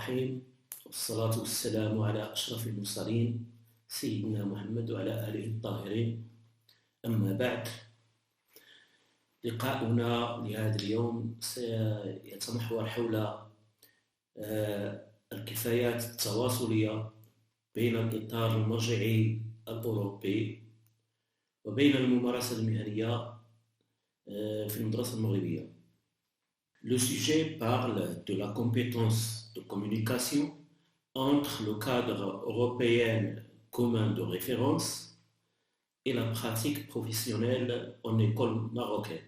الرحيم والصلاة والسلام على أشرف المرسلين سيدنا محمد وعلى آله الطاهرين. أما بعد، لقاؤنا لهذا اليوم سيتمحور حول الكفايات التواصلية بين الإطار المرجعي الأوروبي وبين الممارسة المهنية في المدرسة المغربية. Le sujet parle de la compétence de communication entre le cadre européen commun de référence et la pratique professionnelle en école marocaine.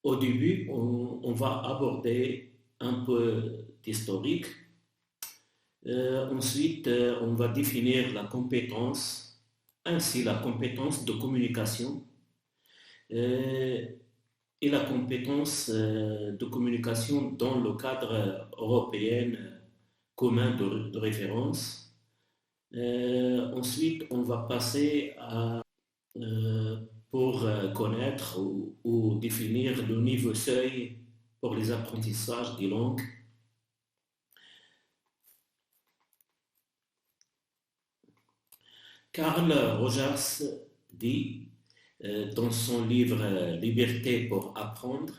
Au début, on va aborder un peu d'historique. Ensuite, on va définir la compétence, ainsi la compétence de communication et la compétence de communication dans le cadre européen commun de référence. Ensuite, on va passer à pour connaître ou définir le niveau seuil pour les apprentissages des langues. Carl Rogers dit dans son livre Liberté pour apprendre,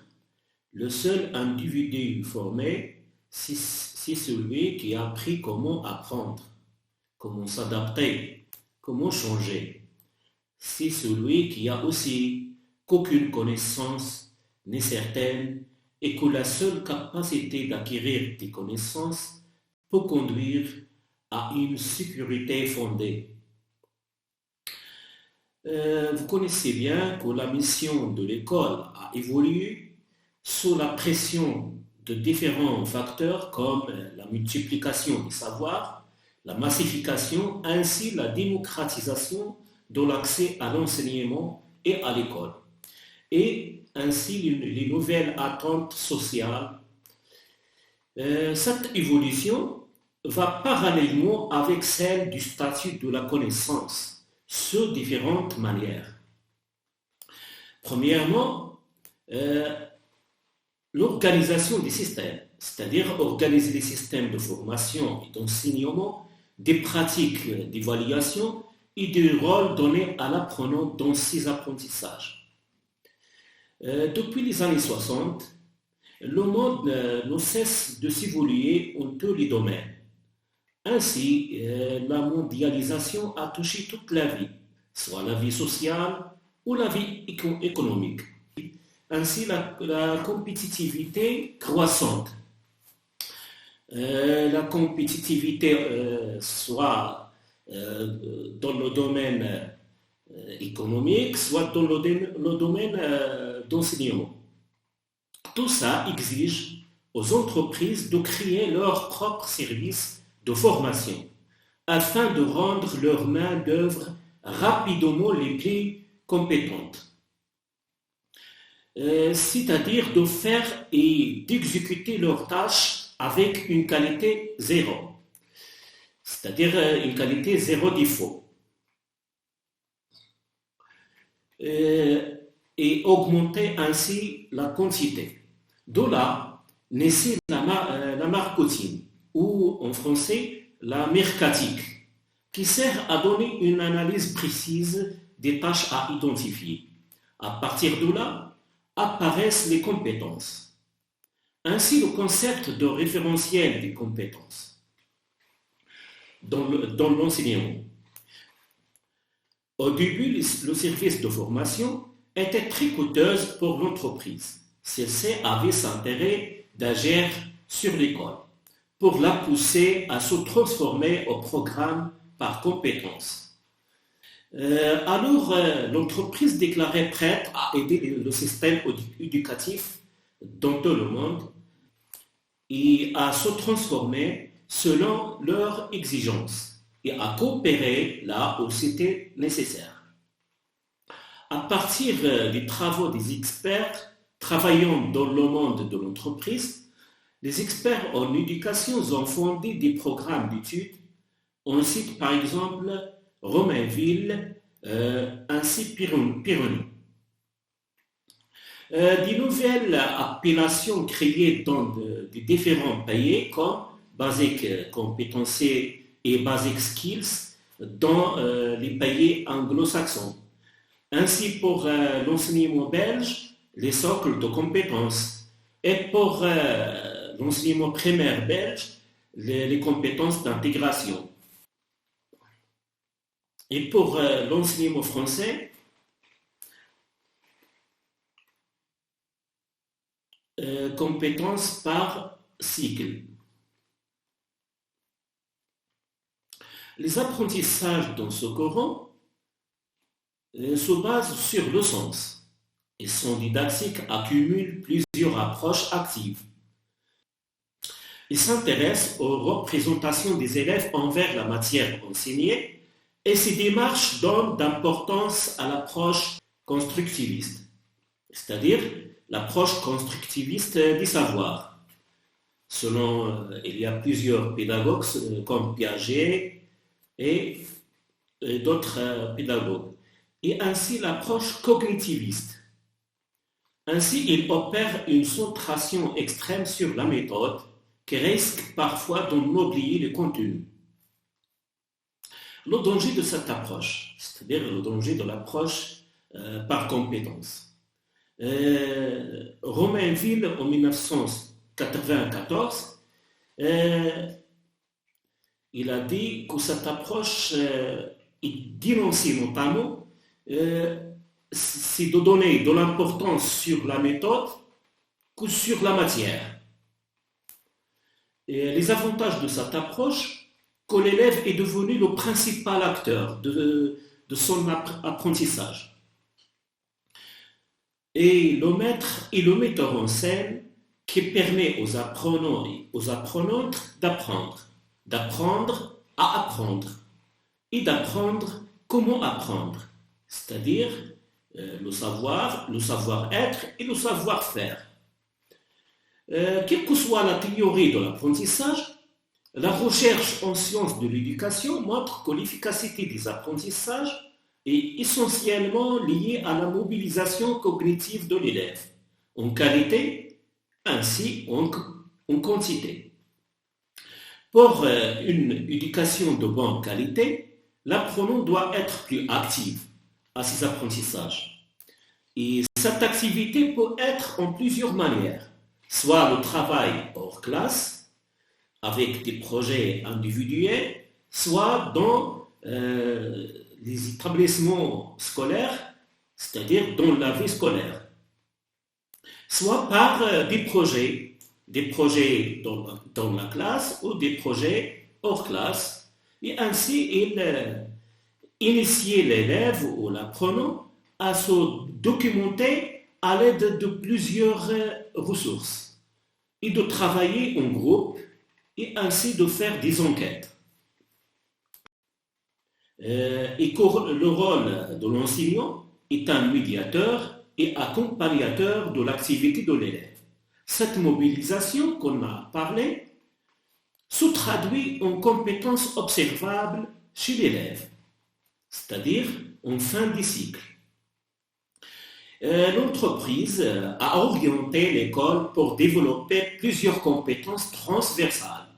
le seul individu formé, c'est celui qui a appris comment apprendre, comment s'adapter, comment changer. C'est celui qui a aussi qu'aucune connaissance n'est certaine et que la seule capacité d'acquérir des connaissances peut conduire à une sécurité fondée. Vous connaissez bien que la mission de l'école a évolué sous la pression de différents facteurs comme la multiplication des savoirs, la massification ainsi la démocratisation de l'accès à l'enseignement et à l'école, et ainsi les nouvelles attentes sociales. Cette évolution va parallèlement avec celle du statut de la connaissance sur différentes manières. Premièrement, l'organisation des systèmes, c'est-à-dire organiser les systèmes de formation et d'enseignement, des pratiques d'évaluation et du rôle donné à l'apprenant dans ses apprentissages. Depuis les années 60, le monde ne cesse de s'évoluer en tous les domaines. Ainsi, la mondialisation a touché toute la vie, soit la vie sociale ou la vie économique. Ainsi, la compétitivité croissante. La compétitivité soit dans le domaine économique, soit dans le domaine d'enseignement. Tout ça exige aux entreprises de créer leurs propres services de formation afin de rendre leur main-d'œuvre rapidement les plus compétentes. C'est-à-dire de faire et d'exécuter leurs tâches avec une qualité zéro, c'est-à-dire une qualité zéro défaut, et augmenter ainsi la quantité. De là naissait la marketing, ou en français la mercatique, qui sert à donner une analyse précise des tâches à identifier. À partir de là, apparaissent les compétences. Ainsi, le concept de référentiel des compétences dans l'enseignement. Au début, le service de formation était très coûteuse pour l'entreprise. Celle-ci avait intérêt d'agir sur l'école pour la pousser à se transformer au programme par compétences. Alors, l'entreprise déclarait prête à aider le système éducatif dans tout le monde et à se transformer selon leurs exigences et à coopérer là où c'était nécessaire. À partir des travaux des experts travaillant dans le monde de l'entreprise, les experts en éducation ont fondé des programmes d'études. On cite par exemple Romainville, ainsi Pironi. Des nouvelles appellations créées dans de différents pays comme Basic Competency et Basic Skills dans les pays anglo-saxons. Ainsi pour l'enseignement belge, les socles de compétences et pour l'enseignement primaire belge, les compétences d'intégration. Et pour l'enseignement français, compétences par cycle. Les apprentissages dans ce courant se basent sur le sens et son didactique accumule plusieurs approches actives. Il s'intéresse aux représentations des élèves envers la matière enseignée et ces démarches donnent d'importance à l'approche constructiviste, c'est-à-dire l'approche constructiviste du savoir. Il y a plusieurs pédagogues comme Piaget et d'autres pédagogues. Et ainsi l'approche cognitiviste. Ainsi, il opère une centration extrême sur la méthode qui risque parfois d'en oublier le contenu. Le danger de cette approche, c'est-à-dire le danger de l'approche par compétence. Romainville, en 1994, il a dit que cette approche, il dénonçait notamment c'est de donner de l'importance sur la méthode que sur la matière. Et les avantages de cette approche, que l'élève est devenu le principal acteur de son apprentissage. Et le maître et le metteur en scène qui permet aux apprenants et aux apprenantes d'apprendre à apprendre et d'apprendre comment apprendre. C'est-à-dire le savoir-être et le savoir-faire. Quelle que soit la théorie de l'apprentissage, la recherche en sciences de l'éducation montre que l'efficacité des apprentissages est essentiellement liée à la mobilisation cognitive de l'élève, en qualité ainsi en quantité. Pour une éducation de bonne qualité, l'apprenant doit être plus actif à ses apprentissages. Et cette activité peut être en plusieurs manières, soit le travail hors classe, avec des projets individuels, soit dans les établissements scolaires, c'est-à-dire dans la vie scolaire, soit par des projets dans la classe ou des projets hors classe, et ainsi il initier l'élève ou l'apprenant à se documenter à l'aide de plusieurs ressources et de travailler en groupe et ainsi de faire des enquêtes. Et que le rôle de l'enseignant est un médiateur et accompagnateur de l'activité de l'élève. Cette mobilisation qu'on a parlé se traduit en compétences observables chez l'élève, c'est-à-dire en fin de cycle. L'entreprise a orienté l'école pour développer plusieurs compétences transversales.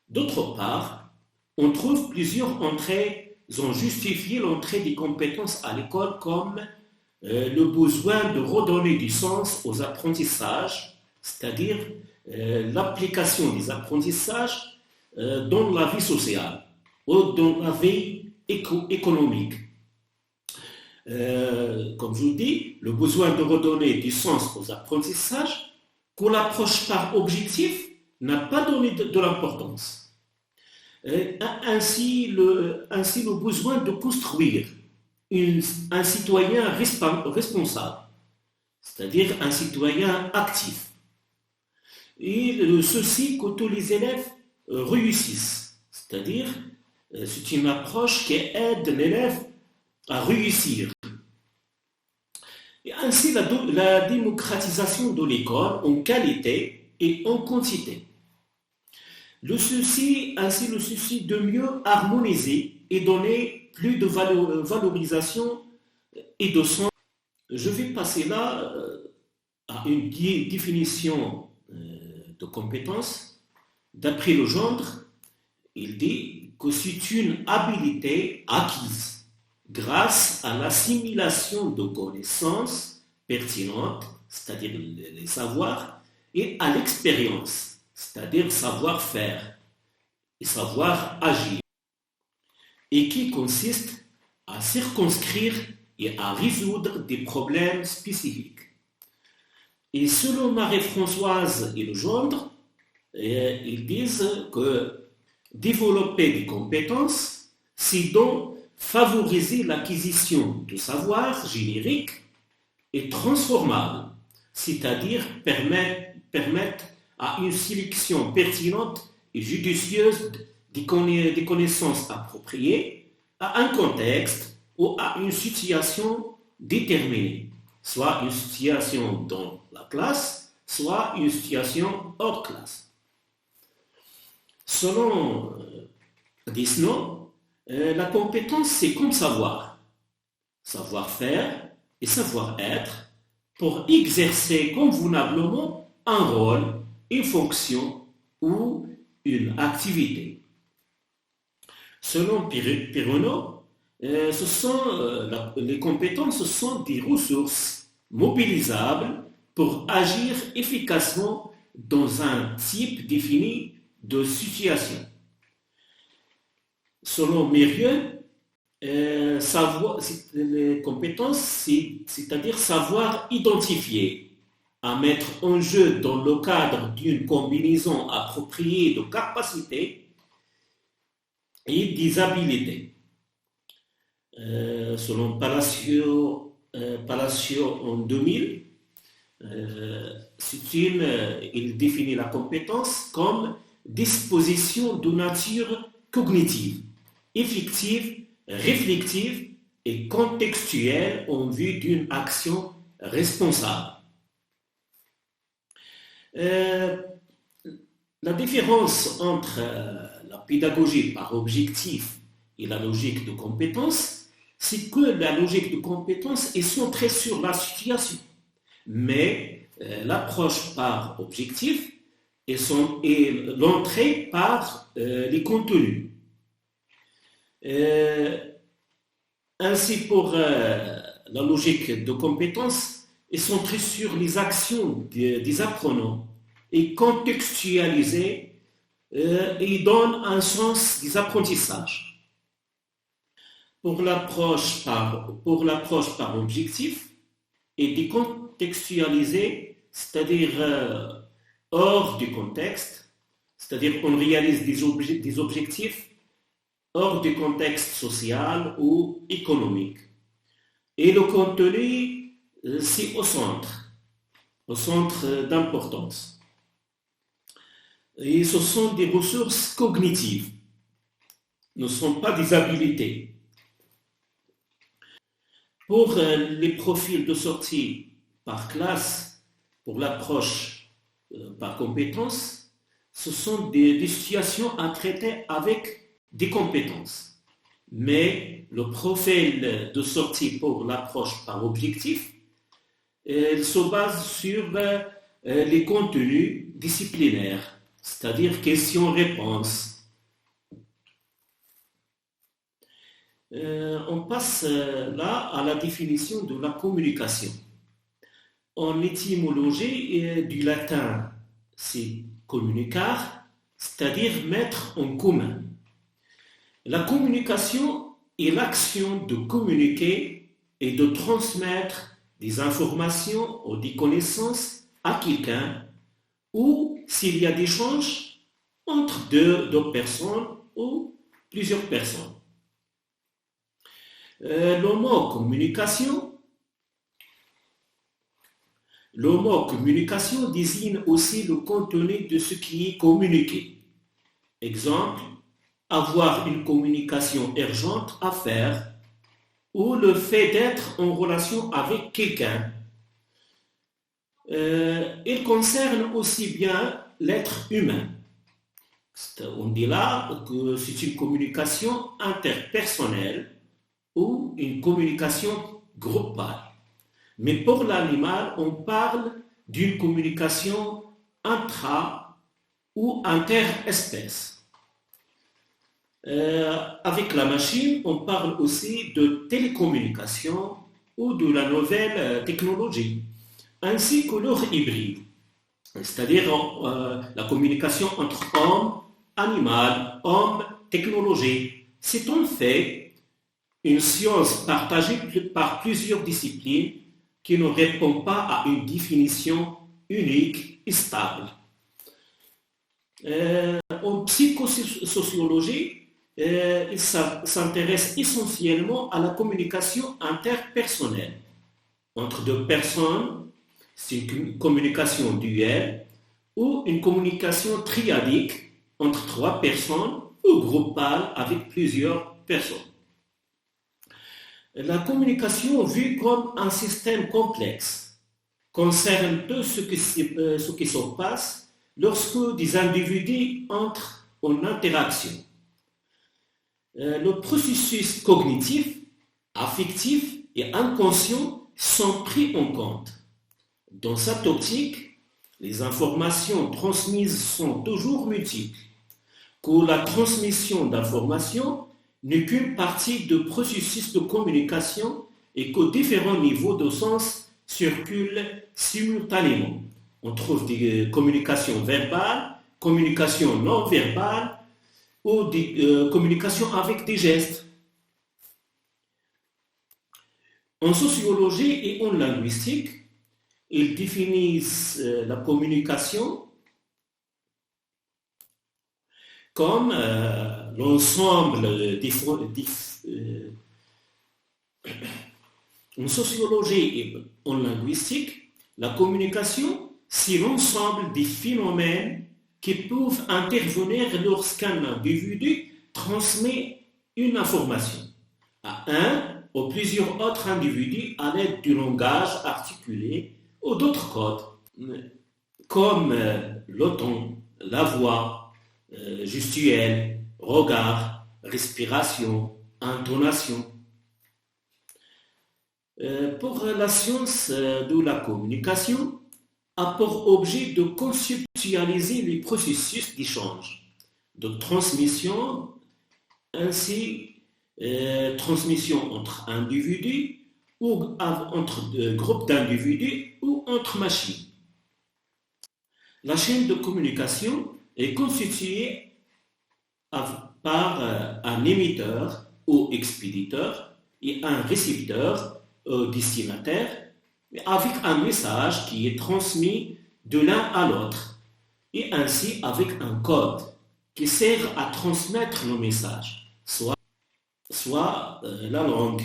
D'autre part, on trouve plusieurs entrées ont justifié l'entrée des compétences à l'école comme le besoin de redonner du sens aux apprentissages, c'est-à-dire l'application des apprentissages dans la vie sociale ou dans la vie économique. Comme je vous dis, le besoin de redonner du sens aux apprentissages, qu'on l'approche par objectif, n'a pas donné de l'importance. Ainsi, le besoin de construire un citoyen responsable, c'est-à-dire un citoyen actif. Et ceci que tous les élèves réussissent, c'est-à-dire c'est une approche qui aide l'élève à réussir. Et ainsi la démocratisation de l'école en qualité et en quantité. Le souci de mieux harmoniser et donner plus de valorisation et de sens. Je vais passer là à une définition de compétence. D'après le gendre, il dit que c'est une habilité acquise grâce à l'assimilation de connaissances pertinentes, c'est-à-dire les savoirs, et à l'expérience, c'est-à-dire savoir-faire et savoir agir, et qui consiste à circonscrire et à résoudre des problèmes spécifiques. Et selon Marie-Françoise et le gendre, ils disent que développer des compétences, c'est donc favoriser l'acquisition de savoirs génériques et transformables, c'est-à-dire permettre à une sélection pertinente et judicieuse des connaissances appropriées à un contexte ou à une situation déterminée, soit une situation dans la classe, soit une situation hors classe. Selon Disno, la compétence, c'est comme savoir, savoir-faire et savoir-être pour exercer convenablement un rôle, une fonction ou une activité. Selon Pironneau, les compétences sont des ressources mobilisables pour agir efficacement dans un type défini de situation. Selon Mérieux, les compétences, c'est-à-dire savoir identifier, à mettre en jeu dans le cadre d'une combinaison appropriée de capacités et des habilités. Selon Palacio en 2000, il définit la compétence comme disposition de nature cognitive, effective, réflexive et contextuelle en vue d'une action responsable. La différence entre la pédagogie par objectif et la logique de compétence, c'est que la logique de compétence est centrée sur la situation, mais l'approche par objectif et l'entrée par les contenus. Ainsi, pour la logique de compétence est centrée sur les actions des apprenants et contextualisée et donne un sens des apprentissages. Pour l'approche par objectif et décontextualisée, c'est-à-dire hors du contexte, c'est-à-dire qu'on réalise des objectifs hors du contexte social ou économique. Et le contenu, c'est au centre d'importance. Et ce sont des ressources cognitives, ne sont pas des habilités. Pour les profils de sortie par classe, pour l'approche par compétence, ce sont des situations à traiter avec des compétences. Mais le profil de sortie pour l'approche par objectif, il se base sur les contenus disciplinaires, c'est-à-dire questions-réponses. On passe là à la définition de la communication. En étymologie du latin, c'est communicar, c'est-à-dire mettre en commun. La communication est l'action de communiquer et de transmettre des informations ou des connaissances à quelqu'un, ou s'il y a des échanges entre deux personnes ou plusieurs personnes. Le mot communication désigne aussi le contenu de ce qui est communiqué. Exemple, avoir une communication urgente à faire ou le fait d'être en relation avec quelqu'un. Il concerne aussi bien l'être humain. On dit là que c'est une communication interpersonnelle ou une communication groupale. Mais pour l'animal, on parle d'une communication intra- ou interespèces. Avec la machine, on parle aussi de télécommunication ou de la nouvelle technologie, ainsi que leur hybride, c'est-à-dire la communication entre homme, animal, homme, technologie. C'est en fait une science partagée par plusieurs disciplines qui ne répond pas à une définition unique et stable. En psychosociologie, il s'intéresse essentiellement à la communication interpersonnelle entre deux personnes. C'est une communication duelle ou une communication triadique entre trois personnes ou groupale avec plusieurs personnes. La communication vue comme un système complexe concerne tout ce qui se passe lorsque des individus entrent en interaction. Le processus cognitif, affectif et inconscient sont pris en compte. Dans cette optique, les informations transmises sont toujours multiples, que la transmission d'informations n'est qu'une partie du processus de communication et qu'aux différents niveaux de sens circulent simultanément. On trouve des communications verbales, communications non verbales ou des communications avec des gestes. En sociologie et en linguistique, ils définissent la communication comme l'ensemble en sociologie et en linguistique, la communication, c'est l'ensemble des phénomènes qui peuvent intervenir lorsqu'un individu transmet une information à un ou plusieurs autres individus à l'aide du langage articulé ou d'autres codes, comme le ton, la voix, gestuelle, regard, respiration, intonation. Pour la science de la communication, a pour objet de conceptualiser les processus d'échange, de transmission, ainsi transmission entre individus ou entre groupes d'individus ou entre machines. La chaîne de communication est constituée par un émetteur ou expéditeur et un récepteur ou destinataire avec un message qui est transmis de l'un à l'autre et ainsi avec un code qui sert à transmettre le message, soit la langue,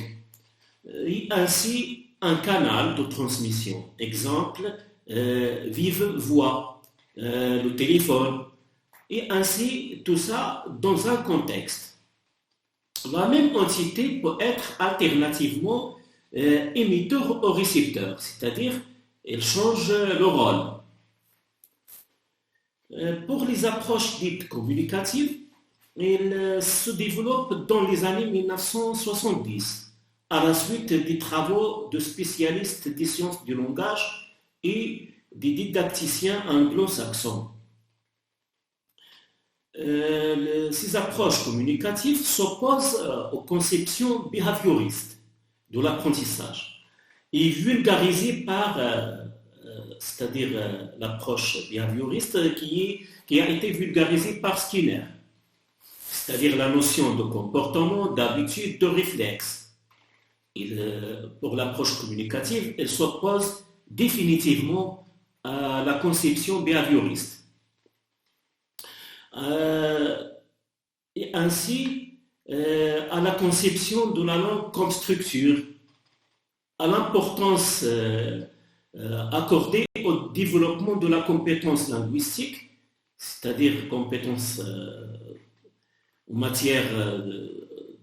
et ainsi un canal de transmission. Exemple, vive voix, le téléphone, et ainsi tout ça dans un contexte. La même entité peut être alternativement émetteur ou récepteur, c'est-à-dire elle change le rôle. Pour les approches dites communicatives, elles se développent dans les années 1970 à la suite des travaux de spécialistes des sciences du langage et des didacticiens anglo-saxons. Ces approches communicatives s'opposent aux conceptions behavioristes de l'apprentissage et vulgarisées par, c'est-à-dire l'approche behavioriste qui a été vulgarisée par Skinner, c'est-à-dire la notion de comportement, d'habitude, de réflexe. Pour l'approche communicative, elle s'oppose définitivement à la conception behavioriste. Et ainsi à la conception de la langue comme structure, à l'importance accordée au développement de la compétence linguistique, c'est-à-dire compétence en matière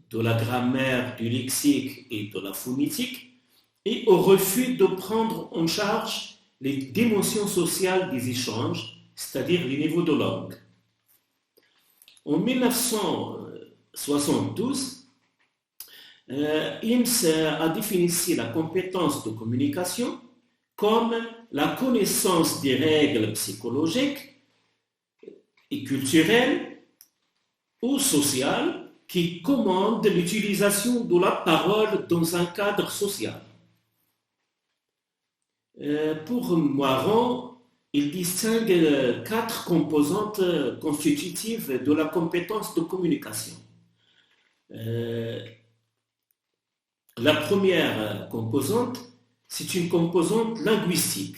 de la grammaire, du lexique et de la phonétique, et au refus de prendre en charge les dimensions sociales des échanges, c'est-à-dire les niveaux de langue. En 1972, IMS a défini la compétence de communication comme la connaissance des règles psychologiques et culturelles ou sociales qui commandent l'utilisation de la parole dans un cadre social. Pour Moiron, il distingue 4 composantes constitutives de la compétence de communication. La première composante, c'est une composante linguistique.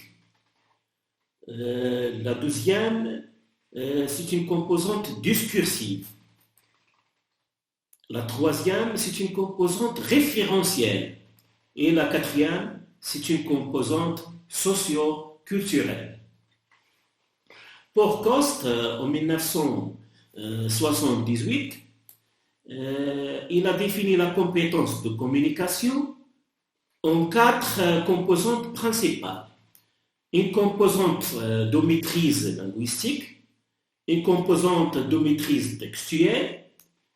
La deuxième, c'est une composante discursive. La troisième, c'est une composante référentielle. Et la quatrième, c'est une composante socio-culturelle. Pour Coste, en 1978, il a défini la compétence de communication en 4 composantes principales. Une composante de maîtrise linguistique, une composante de maîtrise textuelle,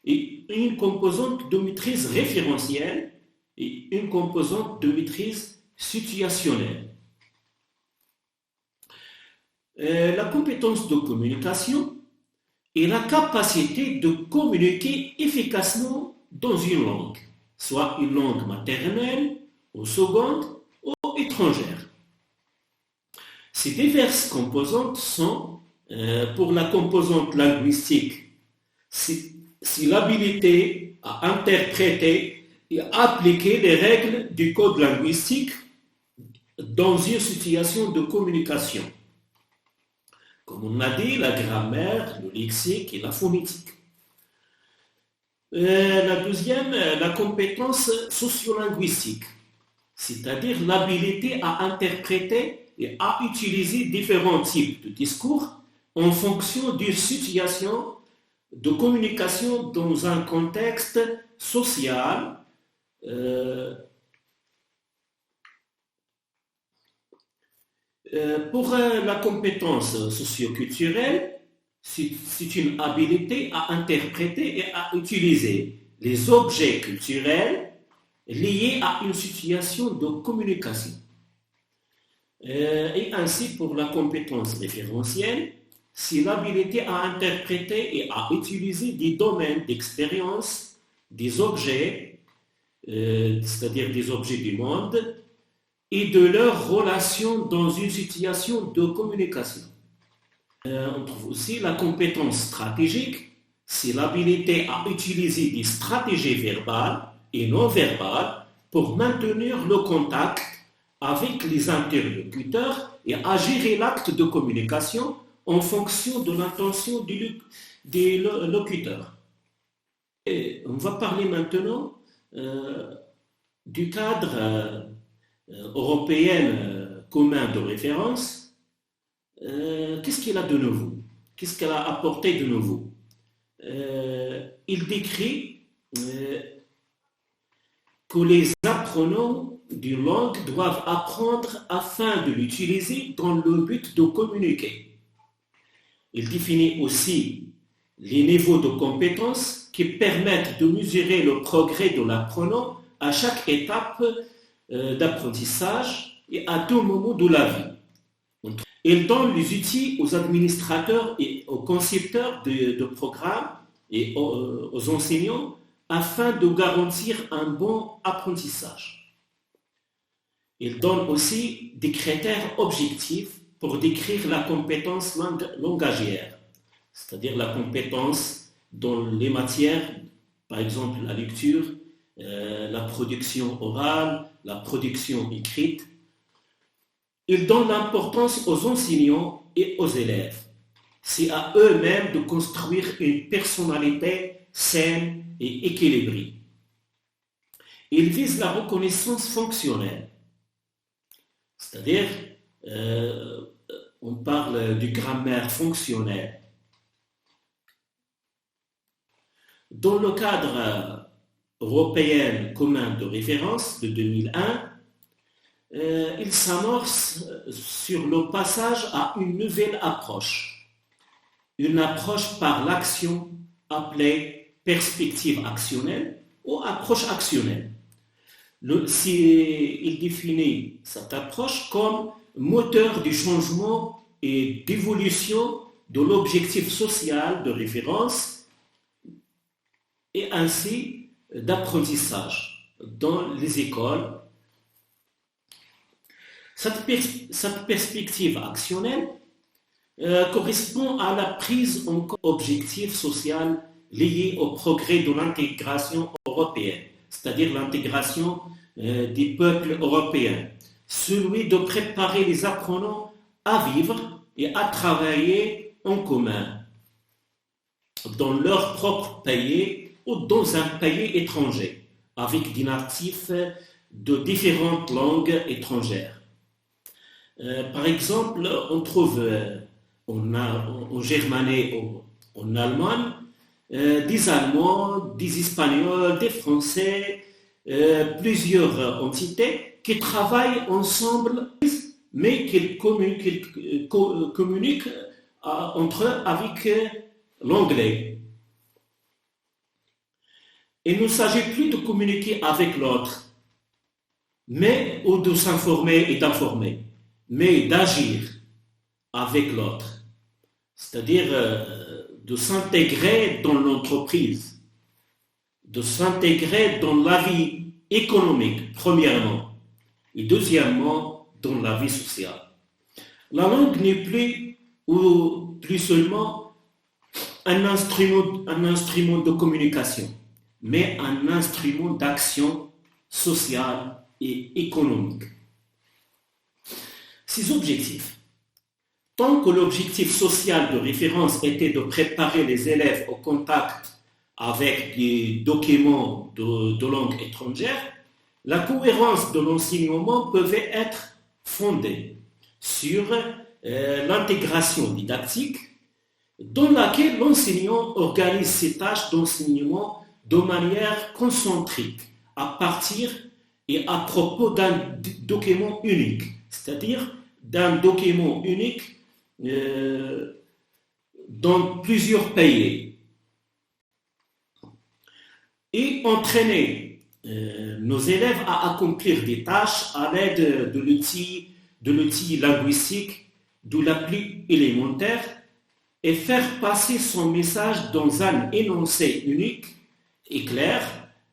et une composante de maîtrise référentielle et une composante de maîtrise situationnelle. La compétence de communication est la capacité de communiquer efficacement dans une langue, soit une langue maternelle, ou seconde, ou étrangère. Ces diverses composantes sont, pour la composante linguistique, c'est l'habilité à interpréter et à appliquer les règles du code linguistique dans une situation de communication. Comme on a dit, la grammaire, le lexique et la phonétique. La deuxième, la compétence sociolinguistique, c'est-à-dire l'habilité à interpréter et à utiliser différents types de discours en fonction d'une situation de communication dans un contexte social, pour la compétence socioculturelle, c'est une habilité à interpréter et à utiliser les objets culturels liés à une situation de communication. Et ainsi, pour la compétence référentielle, c'est l'habilité à interpréter et à utiliser des domaines d'expérience, des objets, c'est-à-dire des objets du monde, et de leur relation dans une situation de communication. On trouve aussi la compétence stratégique, c'est l'habilité à utiliser des stratégies verbales et non verbales pour maintenir le contact avec les interlocuteurs et à gérer l'acte de communication en fonction de l'intention des locuteurs. Et on va parler maintenant du cadre européen commun de référence. Qu'est-ce qu'il a de nouveau? Qu'est-ce qu'elle a apporté de nouveau? Il décrit que les apprenants d'une langue doivent apprendre afin de l'utiliser dans le but de communiquer. Il définit aussi les niveaux de compétences qui permettent de mesurer le progrès de l'apprenant à chaque étape d'apprentissage et à tout moment de la vie. Il donne les outils aux administrateurs et aux concepteurs de programmes et aux enseignants afin de garantir un bon apprentissage. Il donne aussi des critères objectifs pour décrire la compétence langagière, c'est-à-dire la compétence dans les matières, par exemple la lecture, la production orale, la production écrite. Il donne l'importance aux enseignants et aux élèves. C'est à eux-mêmes de construire une personnalité saine et équilibrée. Il vise la reconnaissance fonctionnelle, c'est-à-dire on parle de grammaire fonctionnelle. Dans le cadre européen commun de référence de 2001, il s'amorce sur le passage à une nouvelle approche. Une approche par l'action appelée perspective actionnelle ou approche actionnelle. Il définit cette approche comme moteur du changement et d'évolution de l'objectif social de référence et ainsi d'apprentissage dans les écoles. Cette perspective actionnelle correspond à la prise en compte d'objectifs sociaux liés au progrès de l'intégration européenne, c'est-à-dire l'intégration des peuples européens, celui de préparer les apprenants à vivre et à travailler en commun dans leur propre pays ou dans un pays étranger, avec des natifs de différentes langues étrangères. Par exemple, on trouve en germanais ou en allemand des Allemands, des Espagnols, des Français, plusieurs entités qui travaillent ensemble, mais qui communiquent entre eux avec l'anglais. Il ne s'agit plus de communiquer avec l'autre, mais ou de s'informer et d'informer, mais d'agir avec l'autre, c'est-à-dire de s'intégrer dans l'entreprise, de s'intégrer dans la vie économique, premièrement, et deuxièmement, dans la vie sociale. La langue n'est plus seulement un instrument de communication, mais un instrument d'action sociale et économique. Ces objectifs, tant que l'objectif social de référence était de préparer les élèves au contact avec des documents de langue étrangère, la cohérence de l'enseignement pouvait être fondée sur l'intégration didactique dans laquelle l'enseignant organise ses tâches d'enseignement de manière concentrique à partir et à propos d'un document unique, c'est-à-dire d'un document unique dans plusieurs pays, et entraîner nos élèves à accomplir des tâches à l'aide de l'outil linguistique de l'appli élémentaire et faire passer son message dans un énoncé unique et clair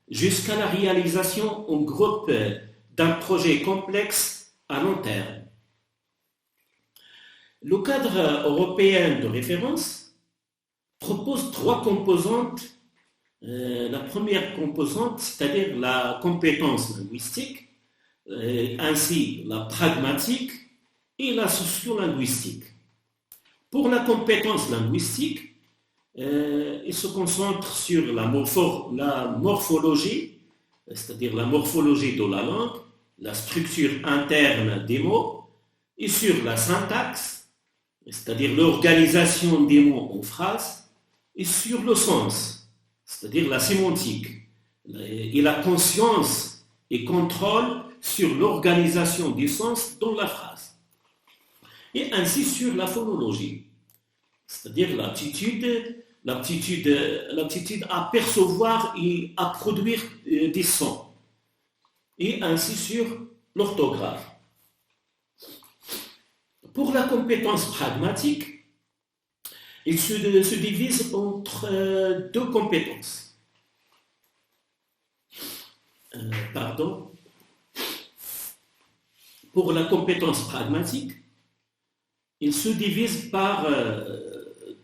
jusqu'à la réalisation en groupe d'un projet complexe à long terme. Le cadre européen de référence propose trois composantes. La première composante, c'est-à-dire la compétence linguistique, ainsi la pragmatique et la sociolinguistique. Pour la compétence linguistique, il se concentre sur la morphologie, c'est-à-dire la morphologie de la langue, la structure interne des mots, et sur la syntaxe, c'est-à-dire l'organisation des mots en phrases, et sur le sens, c'est-à-dire la sémantique, et la conscience et contrôle sur l'organisation du sens dans la phrase. Et ainsi sur la phonologie, c'est-à-dire l'aptitude à percevoir et à produire des sons, et ainsi sur l'orthographe. Pour la compétence pragmatique, il se divise entre deux compétences. Pour la compétence pragmatique, il se divise par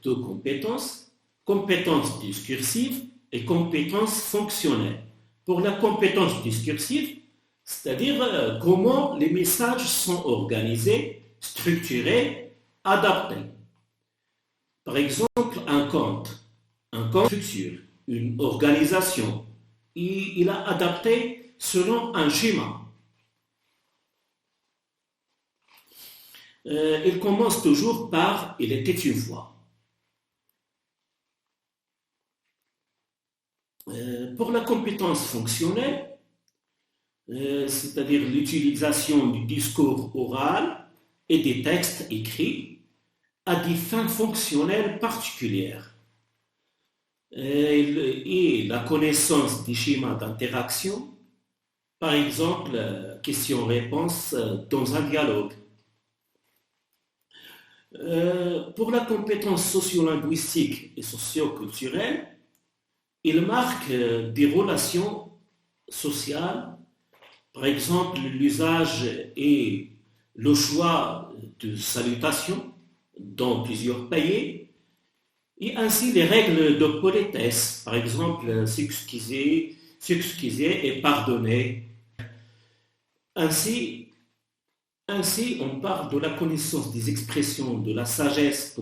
deux compétences, compétence discursive et compétence fonctionnelle. Pour la compétence discursive, c'est-à-dire comment les messages sont organisés, structurés, adaptés. Par exemple, un conte, structure, une organisation, il a adapté selon un schéma. Il commence toujours par « il était une fois ». Pour la compétence fonctionnelle, c'est-à-dire l'utilisation du discours oral et des textes écrits à des fins fonctionnelles particulières, et la connaissance des schémas d'interaction Par exemple, question-réponse dans un dialogue. Pour la compétence sociolinguistique et socioculturelle, il marque des relations sociales, par exemple l'usage et le choix de salutations dans plusieurs pays, et ainsi les règles de politesse, par exemple s'excuser et pardonner. Ainsi, ainsi, on parle de la connaissance des expressions de la sagesse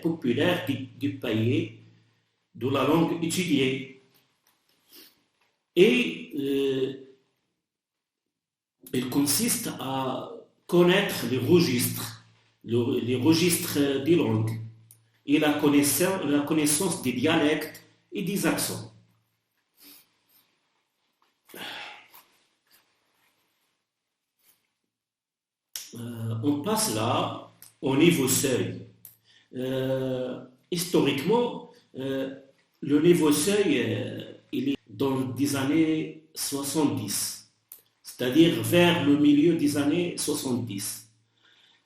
populaire du pays, de la langue étudiée. Et il consiste à connaître les registres des langues et la connaissance des dialectes et des accents. On passe là au niveau seuil. Historiquement, le niveau seuil, il est dans les années 70, c'est-à-dire vers le milieu des années 70.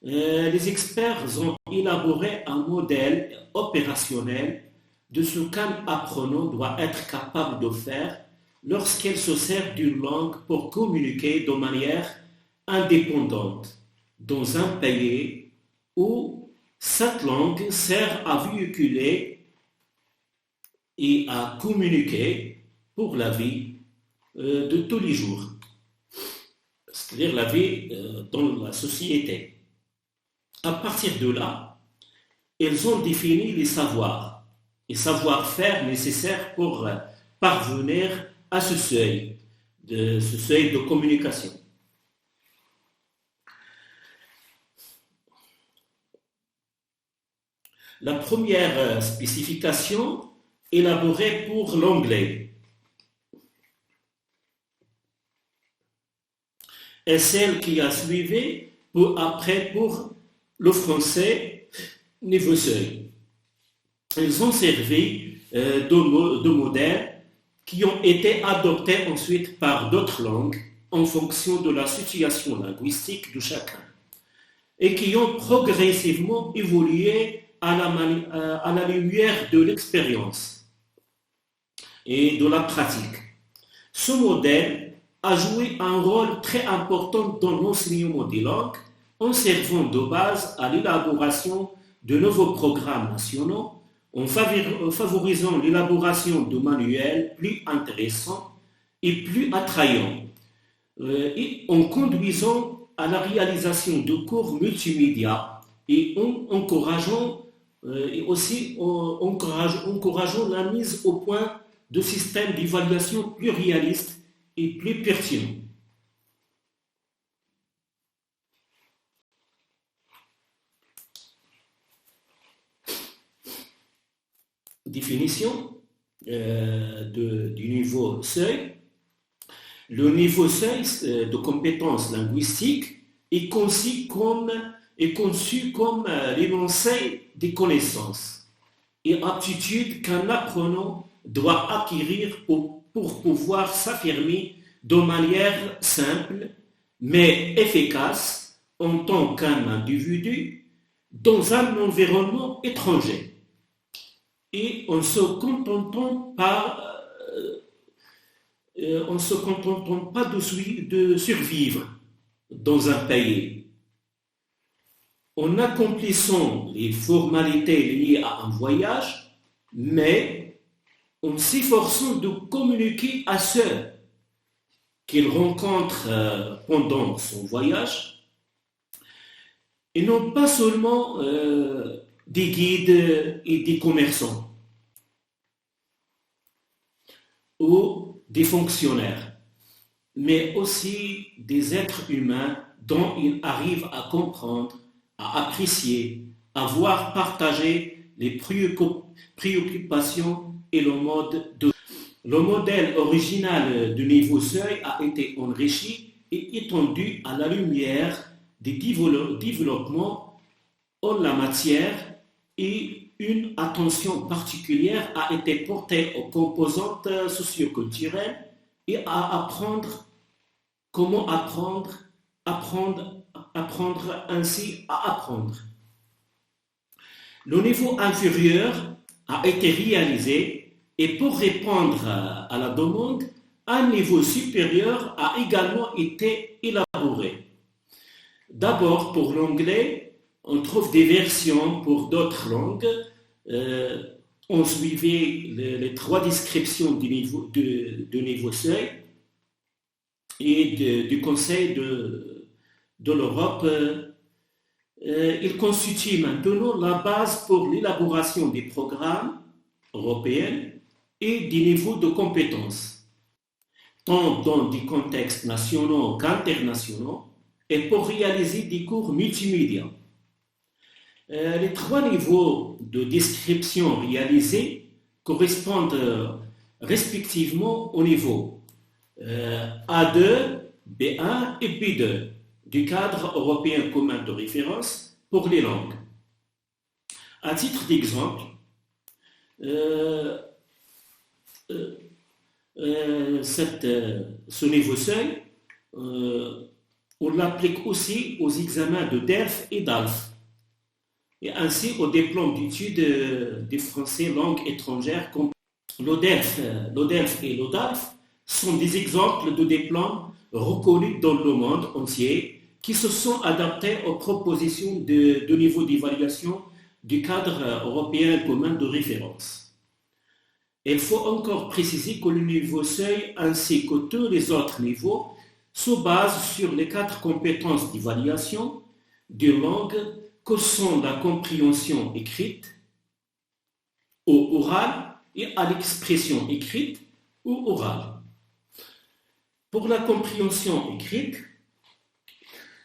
Les experts ont élaboré un modèle opérationnel de ce qu'un apprenant doit être capable de faire lorsqu'il se sert d'une langue pour communiquer de manière indépendante dans un pays où cette langue sert à véhiculer et à communiquer pour la vie de tous les jours, c'est-à-dire la vie dans la société. À partir de là, ils ont défini les savoirs et savoir-faire nécessaires pour parvenir à ce seuil de communication. La première spécification élaborée pour l'anglais est celle qui a suivi après pour le français niveau seuil. Ils ont servi de modèles qui ont été adoptés ensuite par d'autres langues en fonction de la situation linguistique de chacun et qui ont progressivement évolué à la lumière de l'expérience et de la pratique. Ce modèle a joué un rôle très important dans l'enseignement des langues en servant de base à l'élaboration de nouveaux programmes nationaux, en favorisant l'élaboration de manuels plus intéressants et plus attrayants, et en conduisant à la réalisation de cours multimédia et en encourageant la mise au point de systèmes d'évaluation plus réalistes et plus pertinents. Définition du niveau seuil. Le niveau seuil de compétences linguistiques est conçu comme l'énoncé des connaissances et aptitudes qu'un apprenant doit acquérir pour pouvoir s'affirmer de manière simple mais efficace en tant qu'un individu dans un environnement étranger. Et en ne se contentant pas de survivre dans un pays, en accomplissant les formalités liées à un voyage, mais en s'efforçant de communiquer à ceux qu'il rencontre pendant son voyage, et non pas seulement des guides et des commerçants ou des fonctionnaires, mais aussi des êtres humains dont il arrive à comprendre, à apprécier, à voir partager les préoccupations et le mode de vie. Le modèle original du niveau seuil a été enrichi et étendu à la lumière des développements en la matière et une attention particulière a été portée aux composantes socioculturelles et à apprendre comment apprendre ainsi à apprendre. Le niveau inférieur a été réalisé et pour répondre à la demande, un niveau supérieur a également été élaboré. D'abord, pour l'anglais, on trouve des versions pour d'autres langues. On suivait les trois descriptions du niveau seuil et du Conseil de l'Europe. Il constitue maintenant la base pour l'élaboration des programmes européens et des niveaux de compétences, tant dans des contextes nationaux qu'internationaux, et pour réaliser des cours multimédia. Les trois niveaux de description réalisés correspondent respectivement au niveau A2, B1 et B2 du cadre européen commun de référence pour les langues. À titre d'exemple, ce niveau seuil, on l'applique aussi aux examens de DELF et DALF, et ainsi au diplôme d'études des français langue étrangère. L'ODELF et l'ODALF sont des exemples de diplômes reconnus dans le monde entier qui se sont adaptés aux propositions de niveau d'évaluation du cadre européen commun de référence. Il faut encore préciser que le niveau seuil ainsi que tous les autres niveaux se basent sur les 4 compétences d'évaluation de langue que sont la compréhension écrite ou orale et à l'expression écrite ou orale. Pour la compréhension écrite,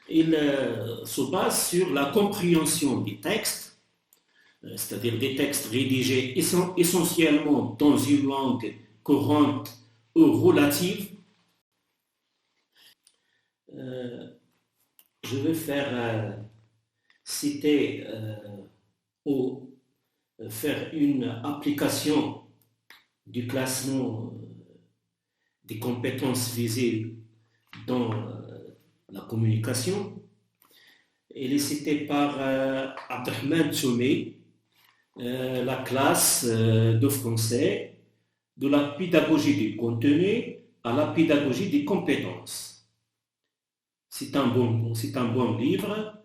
il se base sur la compréhension des textes, c'est-à-dire des textes rédigés essentiellement dans une langue courante ou relative. Je vais citer ou faire une application du classement des compétences visées dans la communication. Elle est citée par Abdelrahman Tchoumi, la classe de français, de la pédagogie du contenu à la pédagogie des compétences. C'est un bon livre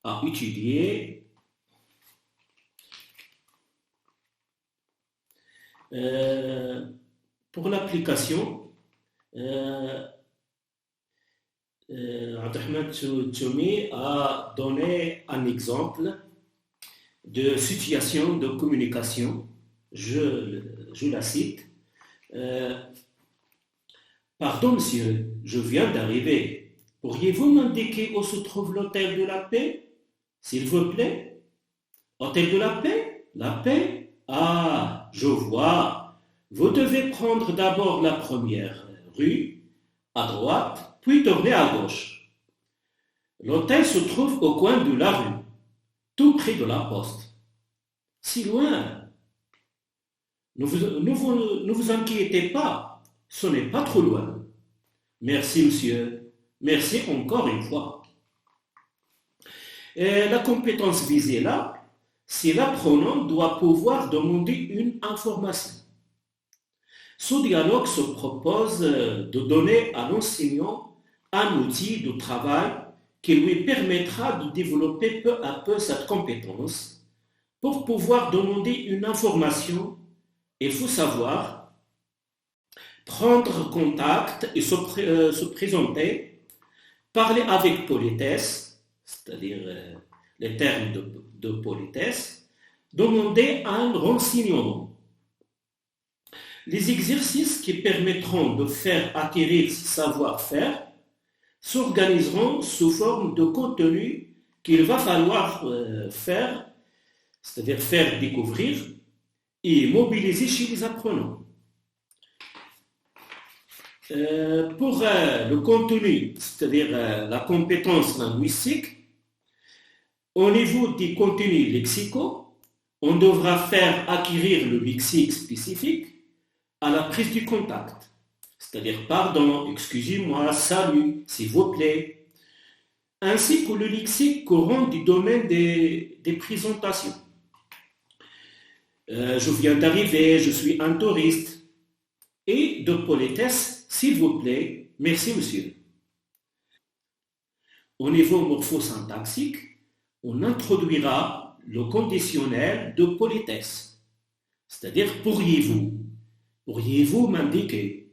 à étudier. Pour l'application, Abdelrahman Tchoumi a donné un exemple de situation de communication. Je la cite. Pardon, monsieur, je viens d'arriver. Pourriez-vous m'indiquer où se trouve l'hôtel de la paix, s'il vous plaît? Hôtel de la paix? La paix? Ah, je vois. Vous devez prendre d'abord la première rue, à droite, puis tourner à gauche. L'hôtel se trouve au coin de la rue, tout près de la poste. Si loin? Ne vous inquiétez pas, ce n'est pas trop loin. Merci, monsieur. Merci encore une fois. Et la compétence visée là, c'est l'apprenant doit pouvoir demander une information. Ce dialogue se propose de donner à l'enseignant un outil de travail qui lui permettra de développer peu à peu cette compétence. Pour pouvoir demander une information, il faut savoir prendre contact et se présenter, parler avec politesse, c'est-à-dire les termes de politesse, demander un renseignement. Les exercices qui permettront de faire acquérir ce savoir-faire s'organiseront sous forme de contenu qu'il va falloir faire, c'est-à-dire faire découvrir et mobiliser chez les apprenants. Pour le contenu, c'est-à-dire la compétence linguistique, au niveau des contenus lexicaux, on devra faire acquérir le lexique spécifique à la prise du contact. c'est-à-dire pardon, excusez-moi, salut, s'il vous plaît, ainsi que le lexique courant du domaine des présentations. Je viens d'arriver, je suis un touriste. Et de politesse, s'il vous plaît, merci monsieur. Au niveau morphosyntaxique, on introduira le conditionnel de politesse, c'est-à-dire pourriez-vous, pourriez-vous m'indiquer,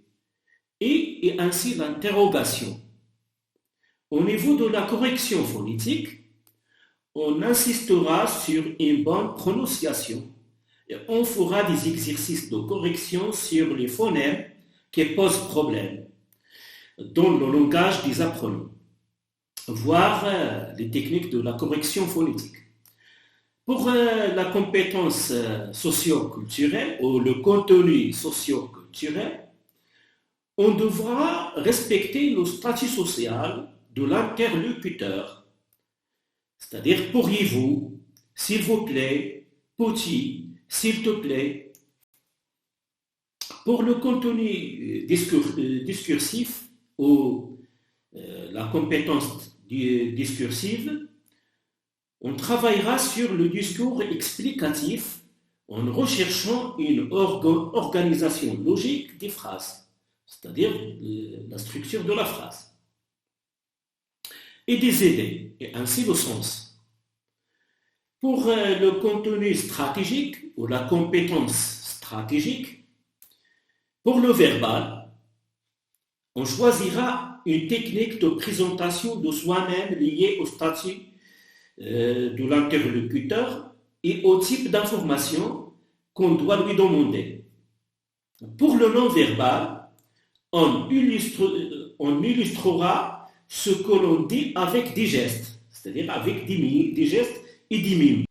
et ainsi l'interrogation. Au niveau de la correction phonétique, on insistera sur une bonne prononciation et on fera des exercices de correction sur les phonèmes qui posent problème dans le langage des apprenants, voire les techniques de la correction phonétique. Pour la compétence socio-culturelle ou le contenu socio-culturel, on devra respecter le statut social de l'interlocuteur, c'est-à-dire pourriez-vous, s'il vous plaît, petit, s'il te plaît. Pour le contenu discursif ou la compétence discursive, on travaillera sur le discours explicatif en recherchant une organisation logique des phrases, c'est-à-dire la structure de la phrase, et des idées, et ainsi le sens. Pour le contenu stratégique ou la compétence stratégique, pour le verbal, on choisira une technique de présentation de soi-même liée au statut de l'interlocuteur et au type d'information qu'on doit lui demander. Pour le non-verbal, on illustrera ce que l'on dit avec des gestes, c'est-à-dire avec des gestes et des mimes.